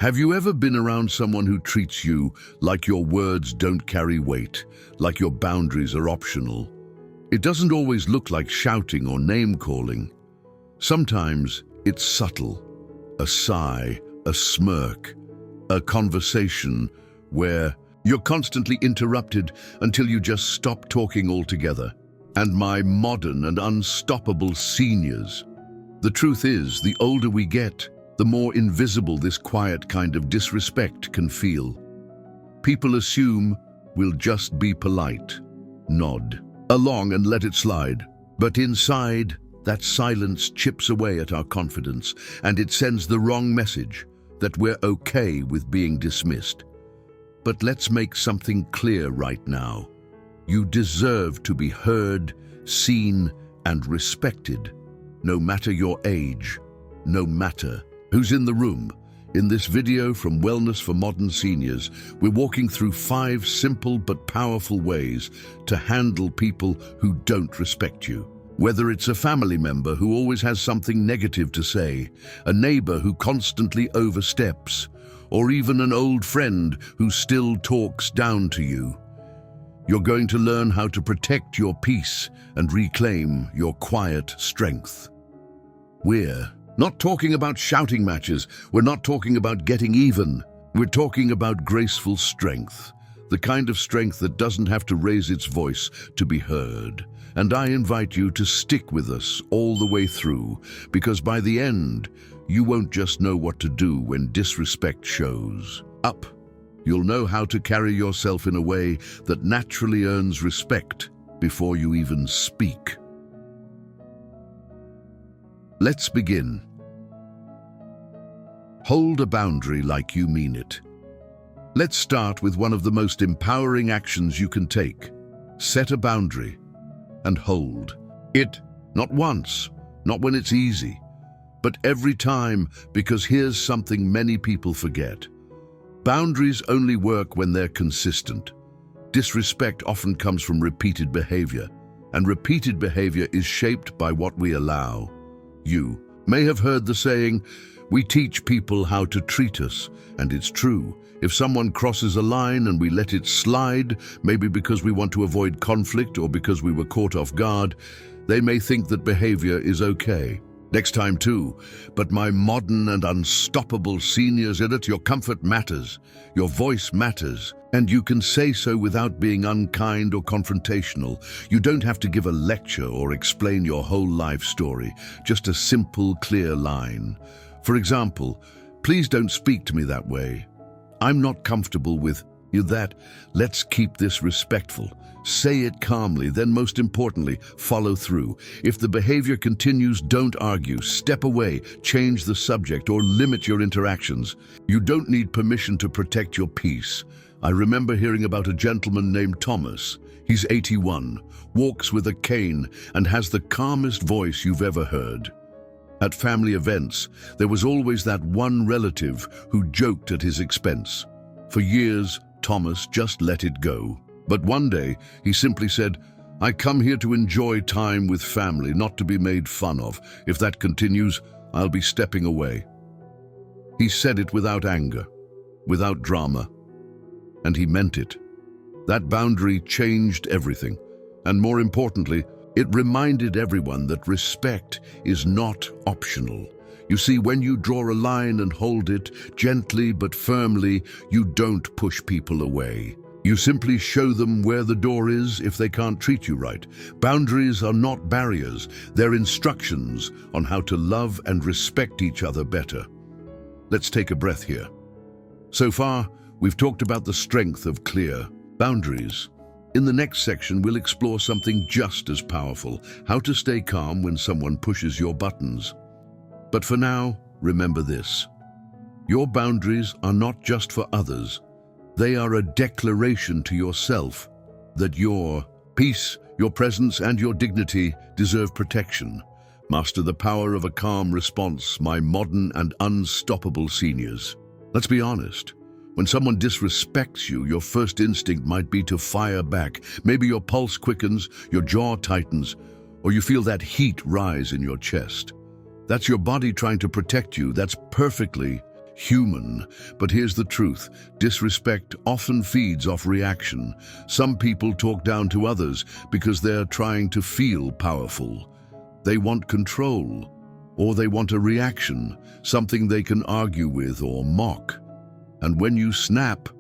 Have you ever been around someone who treats you like your words don't carry weight, like your boundaries are optional? It doesn't always look like shouting or name-calling. Sometimes it's subtle, a sigh, a smirk, a conversation where you're constantly interrupted until you just stop talking altogether. And my modern and unstoppable seniors. The truth is, the older we get, the more invisible this quiet kind of disrespect can feel. People assume we'll just be polite, nod along and let it slide. But inside, that silence chips away at our confidence, and it sends the wrong message that we're okay with being dismissed. But let's make something clear right now. You deserve to be heard, seen, and respected, no matter your age, no matter who's in the room. In this video from Wellness for Modern Seniors, we're walking through 5 simple but powerful ways to handle people who don't respect you. Whether it's a family member who always has something negative to say, a neighbor who constantly oversteps, or even an old friend who still talks down to you. You're going to learn how to protect your peace and reclaim your quiet strength. We're not talking about shouting matches. We're not talking about getting even. We're talking about graceful strength, the kind of strength that doesn't have to raise its voice to be heard. And I invite you to stick with us all the way through, because by the end, you won't just know what to do when disrespect shows up. You'll know how to carry yourself in a way that naturally earns respect before you even speak. Let's begin. Hold a boundary like you mean it. Let's start with one of the most empowering actions you can take. Set a boundary and hold it, not once, not when it's easy, but every time, because here's something many people forget. Boundaries only work when they're consistent. Disrespect often comes from repeated behavior, and repeated behavior is shaped by what we allow. You may have heard the saying, "We teach people how to treat us," and it's true. If someone crosses a line and we let it slide, maybe because we want to avoid conflict or because we were caught off guard, they may think that behavior is okay. Next time too. But my modern and unstoppable seniors in it, your comfort matters, your voice matters, and you can say so without being unkind or confrontational. You don't have to give a lecture or explain your whole life story, just a simple, clear line. For example, "Please don't speak to me that way. I'm not comfortable with you that. Let's keep this respectful." Say it calmly, then most importantly, follow through. If the behavior continues, don't argue, step away, change the subject, or limit your interactions. You don't need permission to protect your peace. I remember hearing about a gentleman named Thomas. He's 81, walks with a cane, and has the calmest voice you've ever heard. At family events, there was always that one relative who joked at his expense. For years, Thomas just let it go. But one day, he simply said, "I come here to enjoy time with family, not to be made fun of. If that continues, I'll be stepping away." He said it without anger, without drama, and he meant it. That boundary changed everything, and more importantly, it reminded everyone that respect is not optional. You see, when you draw a line and hold it gently but firmly, you don't push people away. You simply show them where the door is if they can't treat you right. Boundaries are not barriers, they're instructions on how to love and respect each other better. Let's take a breath here. So far, we've talked about the strength of clear boundaries. In the next section, we'll explore something just as powerful: how to stay calm when someone pushes your buttons. But for now, remember this. Your boundaries are not just for others. They are a declaration to yourself that your peace, your presence, and your dignity deserve protection. Master the power of a calm response, my modern and unstoppable seniors. Let's be honest. When someone disrespects you, your first instinct might be to fire back. Maybe your pulse quickens, your jaw tightens, or you feel that heat rise in your chest. That's your body trying to protect you. That's perfectly human. But here's the truth. Disrespect often feeds off reaction. Some people talk down to others because they're trying to feel powerful. They want control, or they want a reaction, something they can argue with or mock. And when you snap,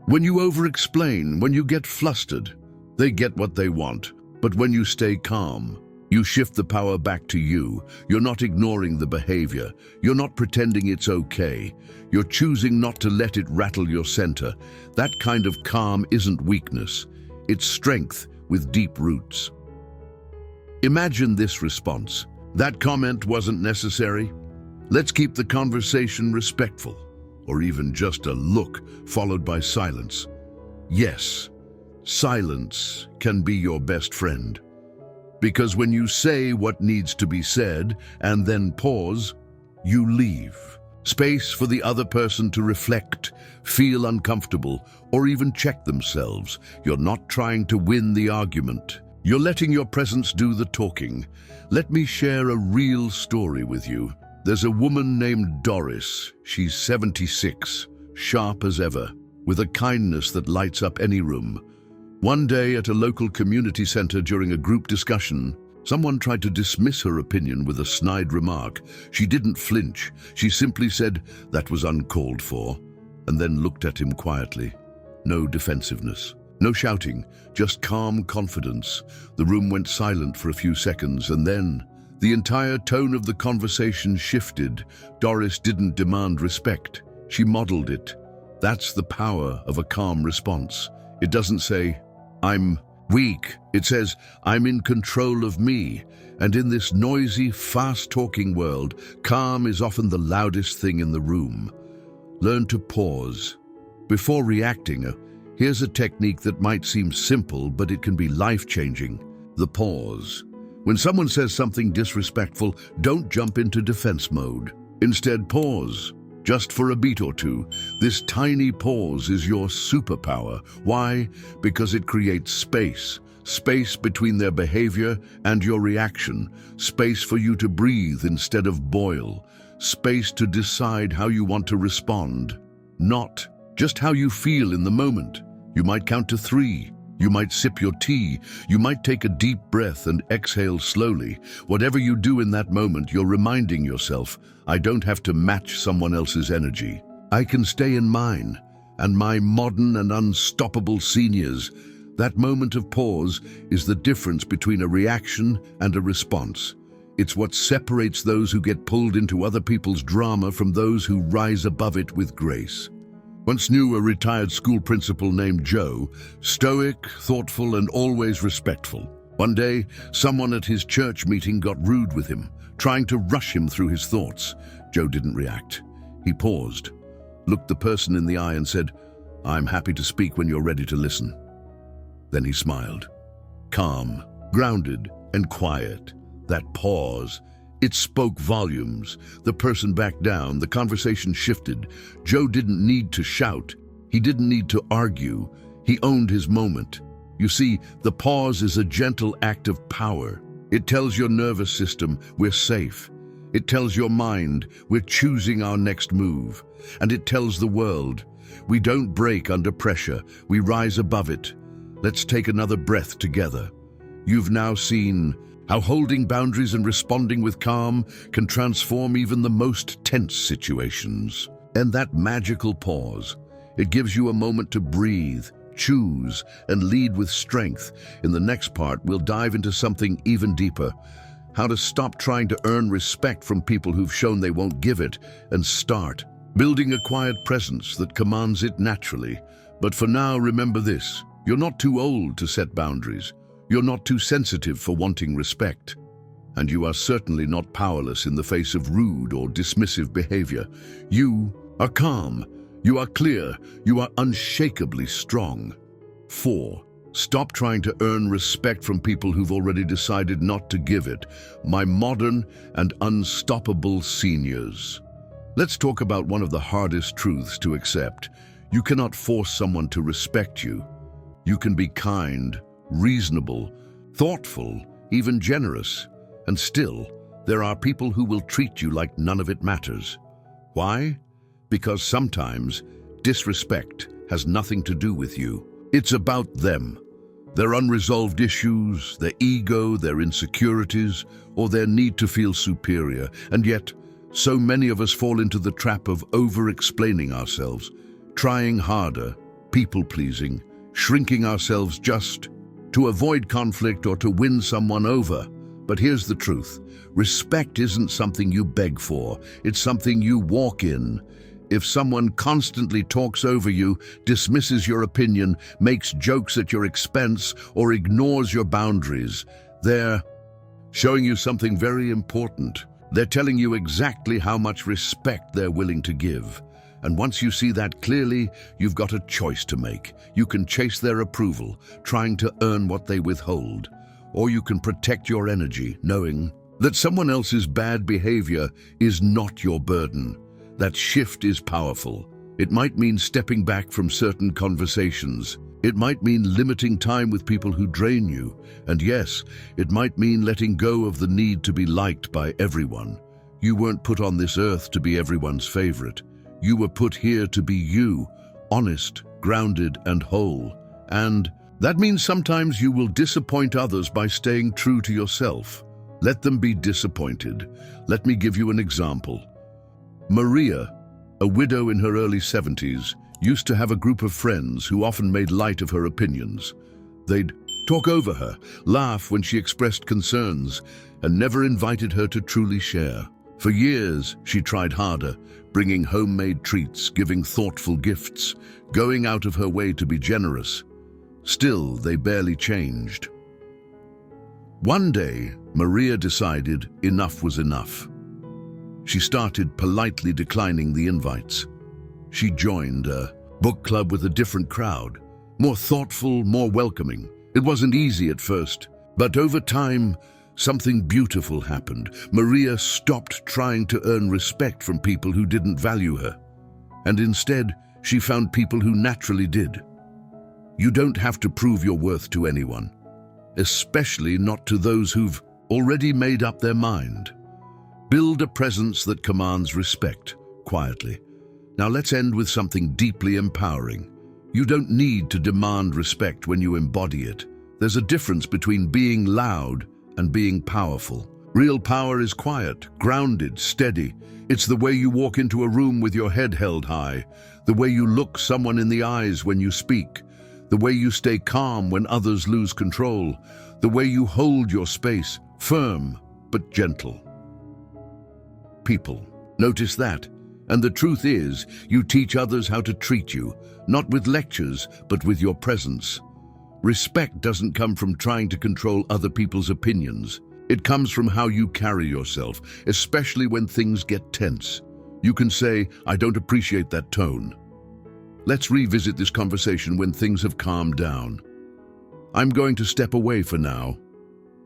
when you over-explain, when you get flustered, they get what they want. But when you stay calm, you shift the power back to you. You're not ignoring the behavior. You're not pretending it's okay. You're choosing not to let it rattle your center. That kind of calm isn't weakness. It's strength with deep roots. Imagine this response. That comment wasn't necessary. Let's keep the conversation respectful. Or even just a look followed by silence. Yes, silence can be your best friend. Because when you say what needs to be said and then pause, you leave space for the other person to reflect, feel uncomfortable, or even check themselves. You're not trying to win the argument. You're letting your presence do the talking. Let me share a real story with you. There's a woman named Doris. She's 76, sharp as ever, with a kindness that lights up any room. One day at a local community center during a group discussion, someone tried to dismiss her opinion with a snide remark. She didn't flinch. She simply said, "That was uncalled for," and then looked at him quietly. No defensiveness, no shouting, just calm confidence. The room went silent for a few seconds, and then the entire tone of the conversation shifted. Doris didn't demand respect. She modeled it. That's the power of a calm response. It doesn't say, "I'm weak." It says, "I'm in control of me." And in this noisy, fast-talking world, calm is often the loudest thing in the room. Learn to pause. Before reacting, here's a technique that might seem simple, but it can be life-changing. The pause. When someone says something disrespectful, don't jump into defense mode. Instead, pause, just for a beat or two. This tiny pause is your superpower. Why? Because it creates space. Space between their behavior and your reaction. Space for you to breathe instead of boil. Space to decide how you want to respond. Not just how you feel in the moment. You might count to 3. You might sip your tea. You might take a deep breath and exhale slowly. Whatever you do in that moment, you're reminding yourself, I don't have to match someone else's energy. I can stay in mine. And my modern and unstoppable seniors. That moment of pause is the difference between a reaction and a response. It's what separates those who get pulled into other people's drama from those who rise above it with grace. Once knew a retired school principal named Joe, stoic, thoughtful, and always respectful. One day, someone at his church meeting got rude with him, trying to rush him through his thoughts. Joe didn't react. He paused, looked the person in the eye and said, "I'm happy to speak when you're ready to listen." Then he smiled. Calm, grounded, and quiet. That pause, it spoke volumes. The person backed down, the conversation shifted. Joe didn't need to shout. He didn't need to argue. He owned his moment. You see, the pause is a gentle act of power. It tells your nervous system, we're safe. It tells your mind, we're choosing our next move. And it tells the world, we don't break under pressure, we rise above it. Let's take another breath together. You've now seen how holding boundaries and responding with calm can transform even the most tense situations. And that magical pause, it gives you a moment to breathe, choose, and lead with strength. In the next part, we'll dive into something even deeper. How to stop trying to earn respect from people who've shown they won't give it, and start building a quiet presence that commands it naturally. But for now, remember this. You're not too old to set boundaries. You're not too sensitive for wanting respect. And you are certainly not powerless in the face of rude or dismissive behavior. You are calm. You are clear. You are unshakably strong. 4. Stop trying to earn respect from people who've already decided not to give it. My modern and unstoppable seniors. Let's talk about one of the hardest truths to accept. You cannot force someone to respect you. You can be kind, reasonable, thoughtful, even generous. And still, there are people who will treat you like none of it matters. Why? Because sometimes disrespect has nothing to do with you. It's about them. Their unresolved issues, their ego, their insecurities, or their need to feel superior. And yet, so many of us fall into the trap of over-explaining ourselves, trying harder, people-pleasing, shrinking ourselves just to avoid conflict or to win someone over. But here's the truth. Respect isn't something you beg for. It's something you walk in. If someone constantly talks over you, dismisses your opinion, makes jokes at your expense, or ignores your boundaries, they're showing you something very important. They're telling you exactly how much respect they're willing to give. And once you see that clearly, you've got a choice to make. You can chase their approval, trying to earn what they withhold. Or you can protect your energy, knowing that someone else's bad behavior is not your burden. That shift is powerful. It might mean stepping back from certain conversations. It might mean limiting time with people who drain you. And yes, it might mean letting go of the need to be liked by everyone. You weren't put on this earth to be everyone's favorite. You were put here to be you, honest, grounded, and whole. And that means sometimes you will disappoint others by staying true to yourself. Let them be disappointed. Let me give you an example. Maria, a widow in her early 70s, used to have a group of friends who often made light of her opinions. They'd talk over her, laugh when she expressed concerns, and never invited her to truly share. For years, she tried harder, bringing homemade treats, giving thoughtful gifts, going out of her way to be generous. Still, they barely changed. One day, Maria decided enough was enough. She started politely declining the invites. She joined a book club with a different crowd, more thoughtful, more welcoming. It wasn't easy at first, but over time, something beautiful happened. Maria stopped trying to earn respect from people who didn't value her, and instead, she found people who naturally did. You don't have to prove your worth to anyone, especially not to those who've already made up their mind. Build a presence that commands respect, quietly. Now let's end with something deeply empowering. You don't need to demand respect when you embody it. There's a difference between being loud and being powerful. Real power is quiet, grounded, steady. It's the way you walk into a room with your head held high, the way you look someone in the eyes when you speak, the way you stay calm when others lose control, the way you hold your space, firm but gentle. People notice that, and the truth is, you teach others how to treat you, not with lectures, but with your presence. Respect doesn't come from trying to control other people's opinions. It comes from how you carry yourself, especially when things get tense. You can say, "I don't appreciate that tone. Let's revisit this conversation when things have calmed down. I'm going to step away for now."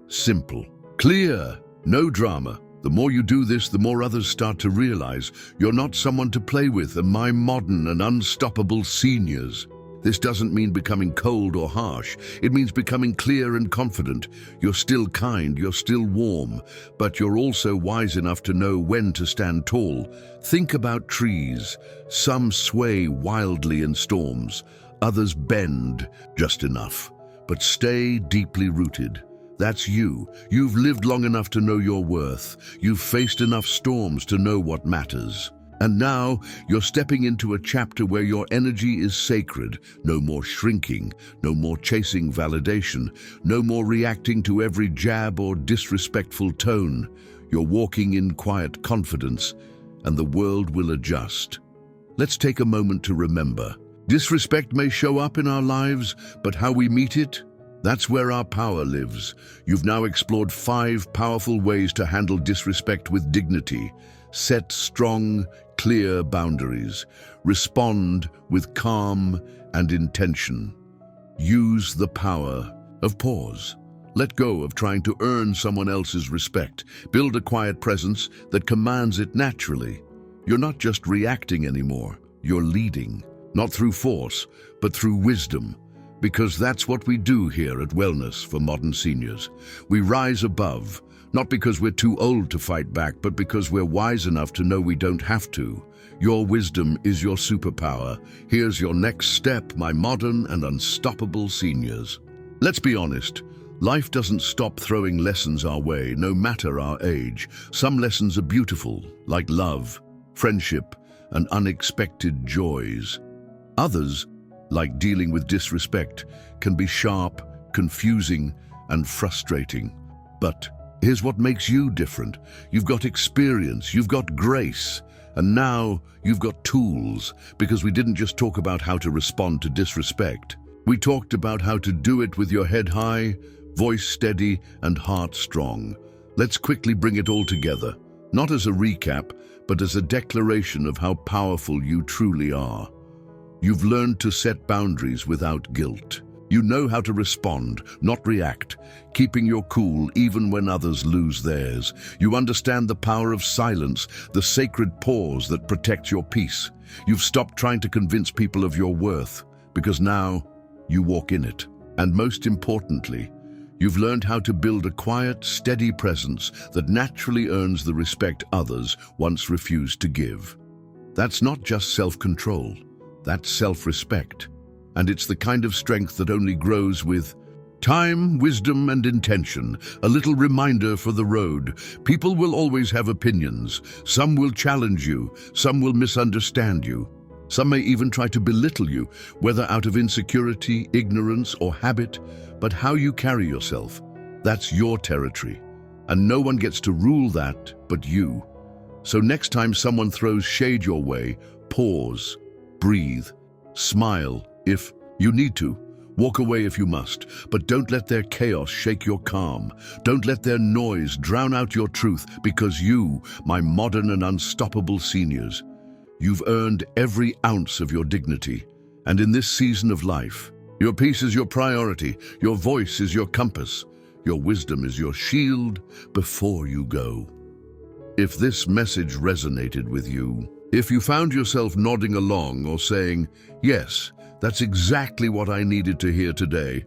Simple. Clear. No drama. The more you do this, the more others start to realize you're not someone to play with and my modern and unstoppable seniors. This doesn't mean becoming cold or harsh. It means becoming clear and confident. You're still kind, you're still warm, but you're also wise enough to know when to stand tall. Think about trees. Some sway wildly in storms, others bend just enough, but stay deeply rooted. That's you. You've lived long enough to know your worth. You've faced enough storms to know what matters. And now you're stepping into a chapter where your energy is sacred. No more shrinking, no more chasing validation, no more reacting to every jab or disrespectful tone. You're walking in quiet confidence, and the world will adjust. Let's take a moment to remember. Disrespect may show up in our lives, but how we meet it, that's where our power lives. You've now explored 5 powerful ways to handle disrespect with dignity. Set strong, clear boundaries. Respond with calm and intention. Use the power of pause. Let go of trying to earn someone else's respect. Build a quiet presence that commands it naturally. You're not just reacting anymore. You're leading, not through force, but through wisdom. Because that's what we do here at Wellness for Modern Seniors. We rise above, Not because we're too old to fight back, but because we're wise enough to know we don't have to. Your wisdom is your superpower. Here's your next step, my modern and unstoppable seniors. Let's be honest. Life doesn't stop throwing lessons our way, no matter our age. Some lessons are beautiful, like love, friendship, and unexpected joys. Others, like dealing with disrespect, can be sharp, confusing, and frustrating. But here's what makes you different. You've got experience, you've got grace, and now you've got tools, because we didn't just talk about how to respond to disrespect. We talked about how to do it with your head high, voice steady, and heart strong. Let's quickly bring it all together, not as a recap, but as a declaration of how powerful you truly are. You've learned to set boundaries without guilt. You know how to respond, not react, keeping your cool even when others lose theirs. You understand the power of silence, the sacred pause that protects your peace. You've stopped trying to convince people of your worth, because now you walk in it. And most importantly, you've learned how to build a quiet, steady presence that naturally earns the respect others once refused to give. That's not just self-control, that's self-respect. And it's the kind of strength that only grows with time, wisdom, and intention. A little reminder for the road. People will always have opinions. Some will challenge you. Some will misunderstand you. Some may even try to belittle you, whether out of insecurity, ignorance, or habit. But how you carry yourself, that's your territory. And no one gets to rule that but you. So next time someone throws shade your way, pause, breathe, smile if you need to. Walk away if you must, but don't let their chaos shake your calm. Don't let their noise drown out your truth, because you, my modern and unstoppable seniors, you've earned every ounce of your dignity. And in this season of life, your peace is your priority, your voice is your compass, your wisdom is your shield before you go. If this message resonated with you, if you found yourself nodding along or saying, "Yes, that's exactly what I needed to hear today,"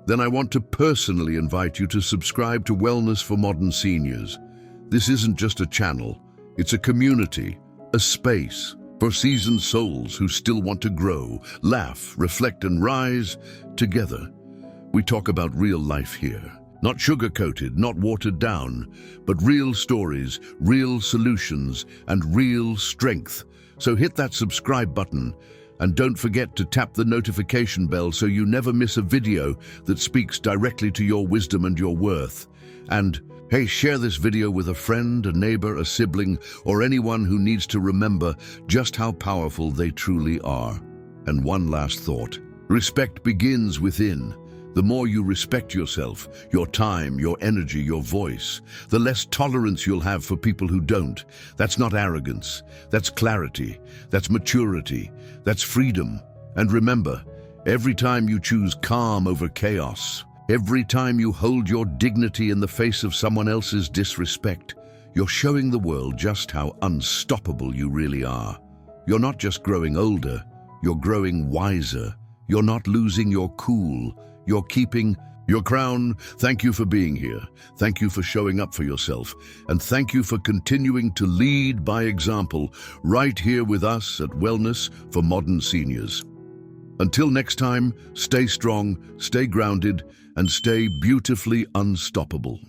then I want to personally invite you to subscribe to Wellness for Modern Seniors. This isn't just a channel, it's a community, a space for seasoned souls who still want to grow, laugh, reflect, and rise together. We talk about real life here, not sugar-coated, not watered down, but real stories, real solutions, and real strength. So hit that subscribe button, and don't forget to tap the notification bell so you never miss a video that speaks directly to your wisdom and your worth. And hey, share this video with a friend, a neighbor, a sibling, or anyone who needs to remember just how powerful they truly are. And one last thought. Respect begins within. The more you respect yourself, your time, your energy, your voice, the less tolerance you'll have for people who don't. That's not arrogance. That's clarity. That's maturity. That's freedom. And remember, every time you choose calm over chaos, every time you hold your dignity in the face of someone else's disrespect, you're showing the world just how unstoppable you really are. You're not just growing older, you're growing wiser. You're not losing your cool. You're keeping your crown. Thank you for being here. Thank you for showing up for yourself. And thank you for continuing to lead by example right here with us at Wellness for Modern Seniors. Until next time, stay strong, stay grounded, and stay beautifully unstoppable.